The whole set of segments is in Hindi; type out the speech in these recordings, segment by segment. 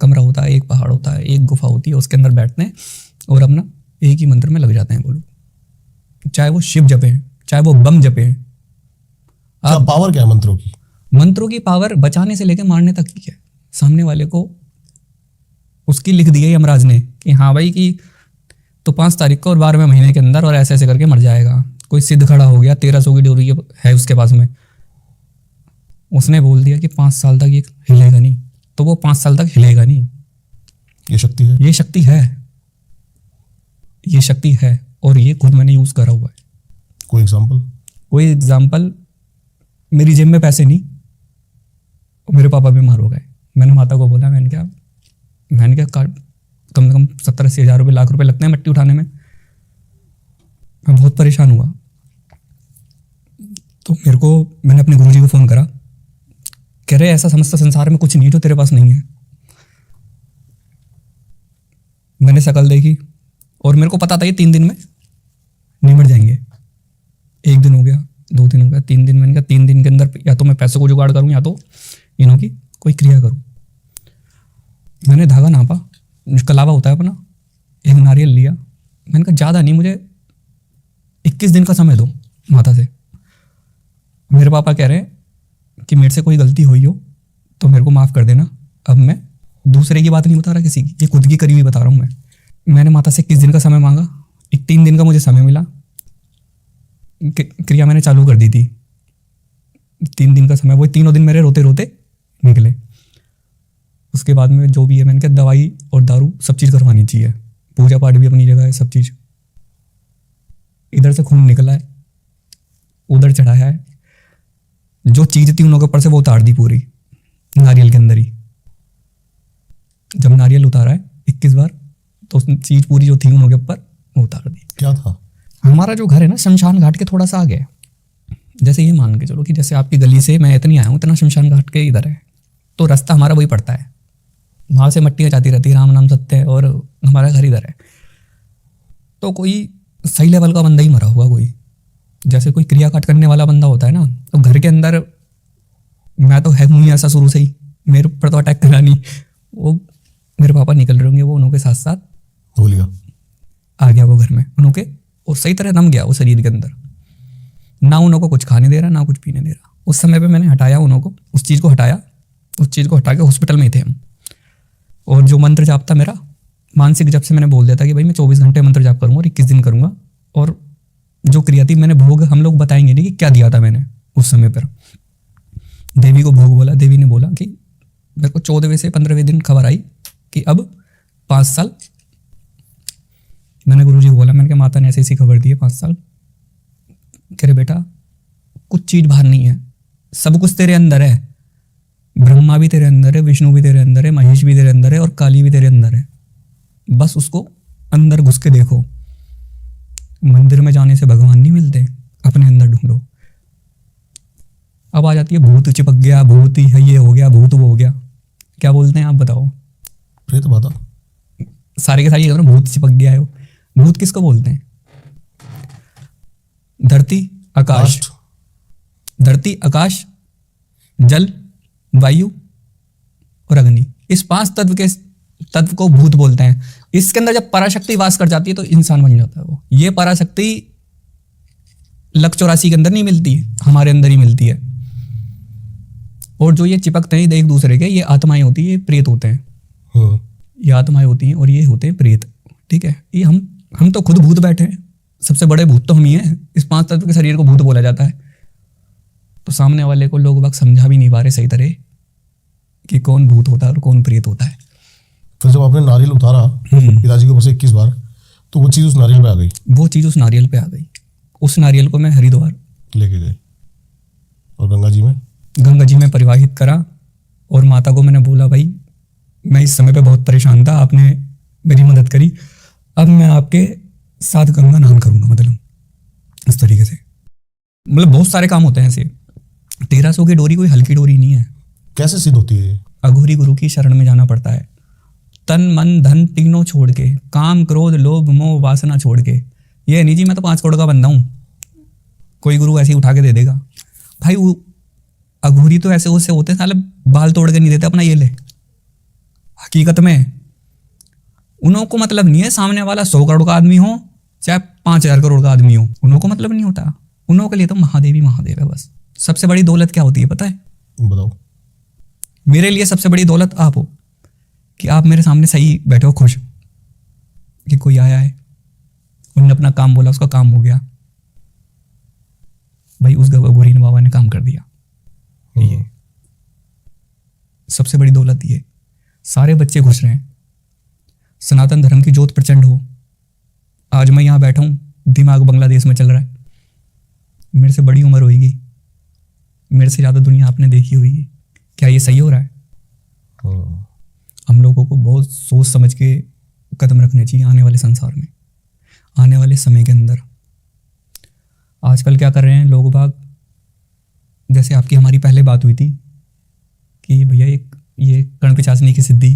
कमरा होता है, एक पहाड़ होता है, एक गुफा होती है, उसके अंदर बैठते हैं और अपना एक ही मंत्र में लग जाते हैं वो लोग, चाहे वो शिव जपे, चाहे वो बम जपे। क्या पावर क्या है मंत्रों की? मंत्रों की पावर बचाने से लेकर मारने तक की है। सामने वाले को उसकी लिख दी है यमराज ने कि हाँ भाई कि तो 5 तारीख को और 12वें महीने के अंदर और ऐसे ऐसे करके मर जाएगा। कोई सिद्ध खड़ा हो गया, 1300 की डोरी है उसके पास में, उसने बोल दिया कि 5 साल तक ये हिलेगा नहीं, तो वो 5 साल तक हिलेगा नहीं। ये शक्ति है, ये शक्ति है, ये शक्ति है, और ये खुद मैंने यूज करा हुआ है। कोई एग्जांपल? कोई एग्जाम्पल, मेरी जेब में पैसे नहीं, मेरे पापा बीमार हो गए, मैंने माता को बोला, मैंने क्या कम से कम 70-80 हज़ार रुपये, लाख रुपए लगते हैं मिट्टी उठाने में। मैं बहुत परेशान हुआ, तो मैंने अपने गुरुजी को फ़ोन करा, कह रहे ऐसा समस्त संसार में कुछ नहीं जो तेरे पास नहीं है। मैंने शक्ल देखी और मेरे को पता था ये 3 दिन में निमट जाएंगे। 1 दिन हो गया, 2 दिन हो गया, 3 दिन। मैंने कहा 3 दिन के अंदर या तो मैं पैसों को जुगाड़ करूँ या तो इन्हों की कोई क्रिया करूँ। मैंने धागा नापा, कलावा होता है अपना, एक नारियल लिया। मैंने कहा ज़्यादा नहीं, मुझे 21 दिन का समय दो माता से। मेरे पापा कह रहे हैं कि मेरे से कोई गलती हुई हो तो मेरे को माफ़ कर देना, अब मैं दूसरे की बात नहीं बता रहा किसी की, ये खुद की करी हुई बता रहा हूँ। मैंने माता से 21 दिन का समय मांगा, 3 दिन का मुझे समय मिला, क्रिया मैंने चालू कर दी थी। 3 दिन का समय, वो 3 दिन मेरे रोते रोते निकले। उसके बाद में जो भी है, मैंने कहा दवाई और दारू सब चीज़ करवानी चाहिए, पूजा पाठ भी अपनी जगह है, सब चीज़। इधर से खून निकला है, उधर चढ़ाया है, जो चीज़ थी उन के ऊपर से वो उतार दी पूरी नारियल के अंदर ही। जब नारियल उतारा है 21 बार, तो उस चीज़ पूरी जो थी उन के ऊपर वो उतार दी। क्या था? हमारा जो घर है ना शमशान घाट के थोड़ा सा आगे है। जैसे ये मान के चलो कि जैसे आपकी गली से मैं इतनी आया हूँ, इतना शमशान घाट के इधर है, तो रास्ता हमारा वही पड़ता है। वहाँ से मट्टियाँ जाती रहती है, राम नाम सत्य है, और हमारा घर इधर है। तो कोई सही लेवल का बंदा ही मरा होगा कोई, जैसे कोई क्रिया काट करने वाला बंदा होता है ना। तो घर के अंदर मैं तो है हूँ ऐसा शुरू से ही, मेरे ऊपर तो अटैक करा नहीं। वो मेरे पापा निकल रहे होंगे, वो उनके साथ साथ भूल गया, आ गया वो घर में उनके, और सही तरह दम गया वो शरीर के अंदर। ना उनको कुछ खाने दे रहा, ना कुछ पीने दे रहा। उस समय पे मैंने हटाया उनको, उस चीज़ को हटाया, उस चीज़ को हटा के हॉस्पिटल में ही थे हम। और जो मंत्र जाप था मेरा मानसिक, जब से मैंने बोल दिया था कि भाई मैं 24 घंटे मंत्र जाप करूँगा और 21 दिन करूँगा। और जो क्रिया थी मैंने भोग, हम लोग बताएंगे नहीं कि क्या दिया था मैंने उस समय पर। देवी को भोग बोला, देवी ने बोला कि मेरे को 14वें से 15वें दिन खबर आई कि अब 5 साल। मैंने गुरुजी को बोला, मैंने कहा माता ने ऐसी ऐसी खबर दी है 5 साल। कह रहे बेटा कुछ चीज़ बाहर नहीं है, सब कुछ तेरे अंदर है। ब्रह्मा भी तेरे अंदर है, विष्णु भी तेरे अंदर है, महेश भी तेरे अंदर है, और काली भी तेरे अंदर है। बस उसको अंदर घुस के देखो। मंदिर में जाने से भगवान नहीं मिलते, अपने अंदर ढूंढो। अब आ जाती है भूत चिपक गया, भूत है ये हो गया, भूत वो हो गया, क्या बोलते हैं आप बताओ? प्रेत बाधा। सारे के सारे भूत चिपक गया है। भूत किसको बोलते हैं? धरती आकाश, धरती आकाश, जल, वायु और अग्नि, इस 5 तत्व को भूत बोलते हैं। इसके अंदर जब पराशक्ति वास कर जाती है तो इंसान बन जाता है वो। ये पराशक्ति 184 के अंदर नहीं मिलती, हमारे अंदर ही मिलती है। और जो ये चिपकते हैं एक दूसरे के, ये आत्माएं होती है, ये प्रेत होते हैं। ये आत्माएं होती हैं और ये होते हैं प्रेत। ठीक है, ये हम तो खुद भूत बैठे हैं, सबसे बड़े भूत तो हम ही हैं। इस 5 तत्व के शरीर को भूत बोला जाता है। तो सामने वाले को लोग वक्त समझा भी नहीं पा रहे सही तरह कि कौन भूत होता है और कौन प्रेत होता है। फिर जब आपने नारियल उतारा पिताजी के ऊपर से 21 बार, तो वो चीज़ उस नारियल पे आ गई। वो चीज़ उस नारियल पे आ गई। उस नारियल को मैं हरिद्वार लेके गए और गंगा जी में परिवाहित करा। और माता को मैंने बोला, भाई मैं इस समय पे बहुत परेशान था, आपने मेरी मदद करी, अब मैं आपके साथ गंगा नहान करूँगा। मतलब इस तरीके से, मतलब बहुत सारे काम होते हैं ऐसे। 1300 की डोरी कोई हल्की डोरी नहीं है। कैसे सिद्ध होती है? अघोरी गुरु की शरण में जाना पड़ता है, तन मन धन तीनों छोड़ के, काम क्रोध लोभ मोह वासना छोड़ के। ये नहीं जी मैं तो 5 करोड़ का बंदा हूँ, कोई गुरु ऐसे ही उठा के दे देगा। भाई वो अघोरी तो ऐसे उससे होते हैं, साले बाल तोड़ के नहीं देते अपना, ये ले हकीकत में उन्हों को मतलब नहीं है सामने वाला 100 करोड़ का आदमी हो चाहे 5,000 करोड़ का आदमी हो, उन्हों को मतलब नहीं होता। उन्हों के लिए तो महादेव ही महादेव है बस। सबसे बड़ी दौलत क्या होती है पता है? बताओ। मेरे लिए सबसे बड़ी दौलत आप हो, कि आप मेरे सामने सही बैठे हो खुश, कि कोई आया है, उन्होंने अपना काम बोला, उसका काम हो गया, भाई उस गोरीन बाबा ने काम कर दिया। ये सबसे बड़ी दौलत ये। सारे बच्चे खुश रहे, सनातन धर्म की जोत प्रचंड हो। आज मैं यहाँ बैठा हूँ, दिमाग बांग्लादेश में चल रहा है। मेरे से बड़ी उम्र होगी, मेरे से ज़्यादा दुनिया आपने देखी होगी। क्या ये सही हो रहा है? हम लोगों को बहुत सोच समझ के कदम रखने चाहिए आने वाले संसार में, आने वाले समय के अंदर। आजकल क्या कर रहे हैं लोग बाग, जैसे आपकी हमारी पहले बात हुई थी कि भैया ये कर्ण पिचासनी की सिद्धि,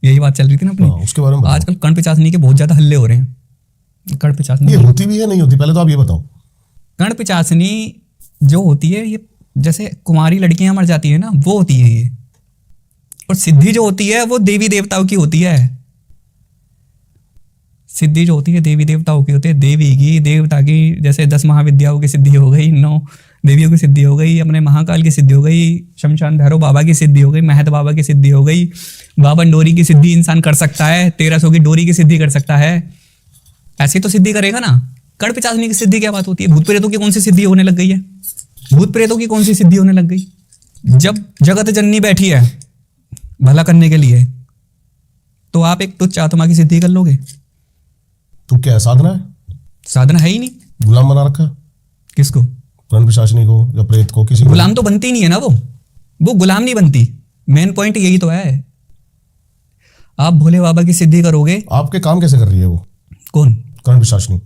यही बात चल रही थी ना अपनी। उसके बारे में बताओ। आजकल कर्ण पिचासनी के बहुत ज़्यादा हल्ले हो रहे हैं। कर्ण पिचासनी ये होती भी है नहीं होती, पहले तो आप ये बताओ। कर्ण पिचासनी जो होती है, ये जैसे कुमारी लड़कियां मर जाती है ना, वो होती है ये। और सिद्धि जो होती है वो देवी देवताओं की होती है। सिद्धि जो होती है देवी देवताओं की होती है। देवी की, देवता की, जैसे 10 महाविद्याओं की सिद्धि हो गई, 9 देवियों की सिद्धि हो गई, अपने महाकाल की सिद्धि हो गई, शमशान भैरव बाबा की सिद्धि हो गई, महत बाबा की सिद्धि हो गई, 52 डोरी की सिद्धि इंसान कर सकता है, 1300 की डोरी की सिद्धि कर सकता है। ऐसी तो सिद्धि करेगा ना। कर्ण पिचासनी की सिद्धि क्या बात होती है? भूत प्रेतों की कौन सी सिद्धि होने लग गई है? भूत प्रेतों की कौन सी सिद्धि होने लग गई? जब जगत जननी बैठी है भला करने के लिए, तो आप एक तुच्छ आत्मा की सिद्धि कर लोगे? तो क्या है, साधना है? साधना है ही नहीं। गुलाम बना रखा है किसको? कर्ण पिशाचनी को या प्रेत को, किसी को। गुलाम तो बनती नहीं है ना वो गुलाम नहीं बनती। मेन पॉइंट यही तो है। आप भोले बाबा की सिद्धि करोगे। आपके काम कैसे कर रही है वो? कौन? कर्ण पिशाचनी।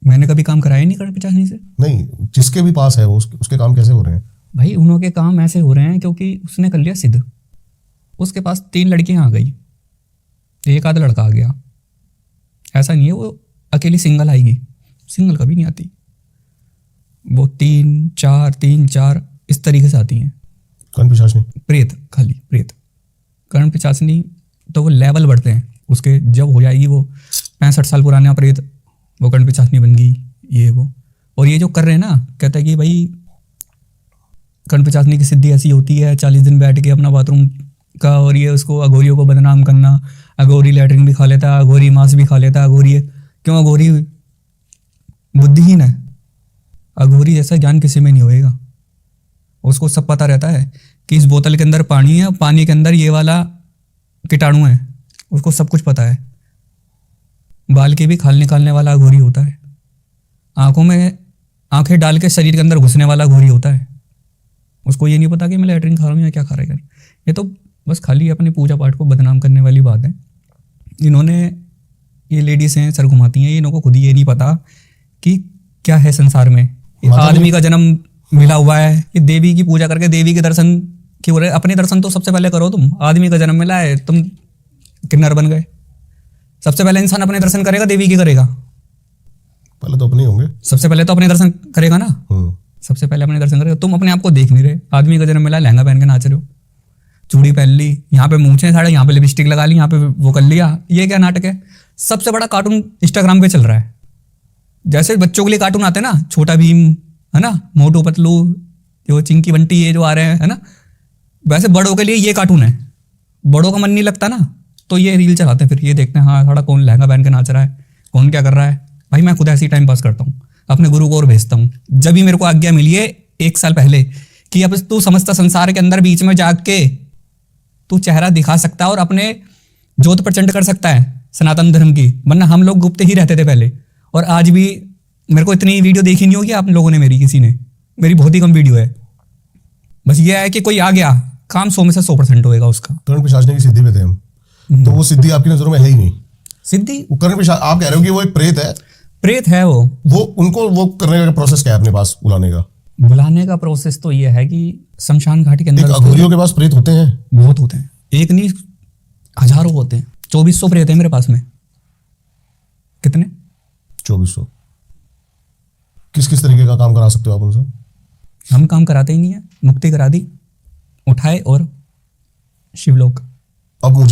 मैंने कभी काम कराया नहीं कर्ण पिचासनी से। नहीं, जिसके भी पास है वो, उसके काम कैसे हो रहे हैं? भाई उन्हों के काम ऐसे हो रहे हैं क्योंकि उसने कर लिया सिद्ध। उसके पास 3 लड़कियां आ गई, एक आधा लड़का आ गया। ऐसा नहीं है वो अकेली सिंगल आएगी, सिंगल कभी नहीं आती। वो 3-4 इस तरीके से आती हैं। कर्ण पिशाचनी प्रेत, खाली प्रेत। कर्ण पिशाचनी तो वो लेवल बढ़ते हैं उसके। जब हो जाएगी वो 65 साल पुराना प्रेत, वो कर्ण पिशाचनी बन गई, ये वो। और ये जो कर रहे हैं ना, कहता है कि भाई कर्ण पिशाचनी की सिद्धि ऐसी होती है, 40 दिन बैठ के अपना बाथरूम का, और ये उसको अघोरियों को बदनाम करना। अघोरी लैट्रिन भी खा लेता है, अघोरी मांस भी खा लेता है। अघोरी क्यों? अघोरी बुद्धिहीन है। अघोरी जैसा ज्ञान किसी में नहीं होएगा। उसको सब पता रहता है कि इस बोतल के अंदर पानी है, पानी के अंदर ये वाला कीटाणु है, उसको सब कुछ पता है। बाल के भी खाल निकालने वाला अघोरी होता है। आंखों में आंखें डाल के शरीर के अंदर घुसने वाला अघोरी होता है। उसको ये नहीं पता कि मैं लैट्रिन खा रहा हूँ या क्या खा रहा है। ये तो बस खाली अपने पूजा पाठ को बदनाम करने वाली बात है। इन्होंने, ये लेडीज हैं सर घुमाती हैं, इन्हों को खुद ये नहीं पता कि क्या है संसार में। आदमी का जन्म मिला हुआ है, ये देवी की पूजा करके देवी के दर्शन क्यों रहे? अपने दर्शन तो सबसे पहले करो तुम। आदमी का जन्म मिला है, तुम किन्नर बन गए। सबसे पहले इंसान अपने दर्शन करेगा, देवी की करेगा? पहले तो अपने होंगे। सबसे पहले तो अपने दर्शन करेगा ना। सबसे पहले अपने दर्शन करेगा। तुम अपने आप को देख नहीं रहे। आदमी का जन्म मिला, लहंगा पहन के नाच रहे हो, चूड़ी पहन ली, यहाँ पे मूंछें साड़े, यहाँ पे लिपस्टिक लगा ली, यहाँ पे वो कर लिया। ये क्या नाटक है? सबसे बड़ा कार्टून इंस्टाग्राम पे चल रहा है। जैसे बच्चों के लिए कार्टून आते हैं ना, छोटा भीम है ना, मोटू पतलू, जो चिंकी बंटी, ये जो आ रहे हैं है ना, वैसे बड़ों के लिए ये कार्टून है। बड़ों का मन नहीं लगता ना, तो ये रील चलाते हैं, फिर ये देखते हैं हाँ साड़ा कौन लहंगा पहन के नाच रहा है, कौन क्या कर रहा है। भाई मैं खुद ऐसे ही टाइम पास करता हूँ, अपने गुरु को और भेजता हूँ। जब भी मेरे को आज्ञा मिली है 1 साल पहले कि अब तू समस्त संसार के अंदर बीच में जाग के तू चेहरा दिखा सकता है और अपने जोत प्रचंड कर सकता है सनातन धर्म की, वरना हम लोग गुप्त ही रहते थे पहले। और आज भी मेरे को इतनी वीडियो देखी नहीं होगी आप लोगों ने, मेरी किसी ने, मेरी बहुत ही कम वीडियो है। बस ये है कि कोई आ गया, काम 100 में से 100% होएगा उसका। कर्ण पिशाचनी की सिद्धि पे थे हम, तो वो सिद्धि आपकी नजरों में है ही नहीं। सिद्धि वो कर्ण पिशाच, आप कह रहे हो कि वो एक प्रेत है? प्रेत है वो उनको वो करने का प्रोसेस क्या है अपने पास बुलाने का? बुलाने का प्रोसेस तो ये है कि शमशान घाट के अंदर अघोरियों के पास प्रेत होते हैं? बहुत होते हैं, एक नहीं हजारों होते हैं। 2400 प्रेत है मेरे पास में। कितने? 2400। किस किस तरीके का काम करा सकते हो आप उनसे? हम काम कराते ही नहीं है। मुक्ति करा दी, उठाए और शिवलोक अब मुझे